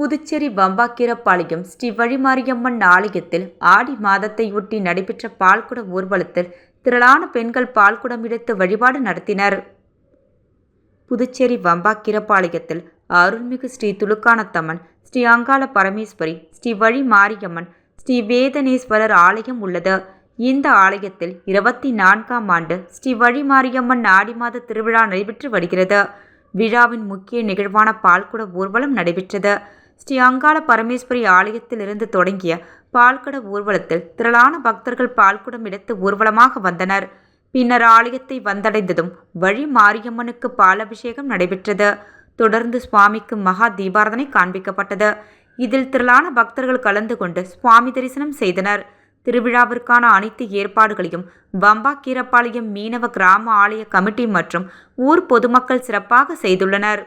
புதுச்சேரி வம்பாக்கீரப்பாளையம் ஸ்ரீ வழிமாரியம்மன் ஆலயத்தில் ஆடி மாதத்தையொட்டி நடைபெற்ற பால்குட ஊர்வலத்தில் திரளான பெண்கள் பால்குடம் எடுத்து வழிபாடு நடத்தினர். புதுச்சேரி வம்பாக்கீரப்பாளையத்தில் அருள்மிகு ஸ்ரீ துலுக்கானத்தம்மன், ஸ்ரீ அங்காள பரமேஸ்வரி, ஸ்ரீ வழிமாரியம்மன், ஸ்ரீ வேதனேஸ்வரர் ஆலயம் உள்ளது. இந்த ஆலயத்தில் 24ஆம் ஆண்டு ஸ்ரீ வழிமாரியம்மன் ஆடி மாத திருவிழா நடைபெற்று வருகிறது. விழாவின் முக்கிய நிகழ்வான பால்குட ஊர்வலம் நடைபெற்றது. ஸ்ரீ அங்காள பரமேஸ்வரி ஆலயத்தில் இருந்து தொடங்கிய பால்குட ஊர்வலத்தில் திரளான பக்தர்கள் பால்குடம் எடுத்து ஊர்வலமாக வந்தனர். பின்னர் ஆலயத்தை வந்தடைந்ததும் வழி மாரியம்மனுக்கு பாலபிஷேகம் நடைபெற்றது. தொடர்ந்து சுவாமிக்கு மகா தீபாரதனை காண்பிக்கப்பட்டது. இதில் திரளான பக்தர்கள் கலந்து கொண்டு சுவாமி தரிசனம் செய்தனர். திருவிழாவிற்கான அனைத்து ஏற்பாடுகளையும் வம்பாக்கீரப்பாளையம் மீனவ கிராம ஆலய கமிட்டி மற்றும் ஊர் பொதுமக்கள் சிறப்பாக செய்துள்ளனர்.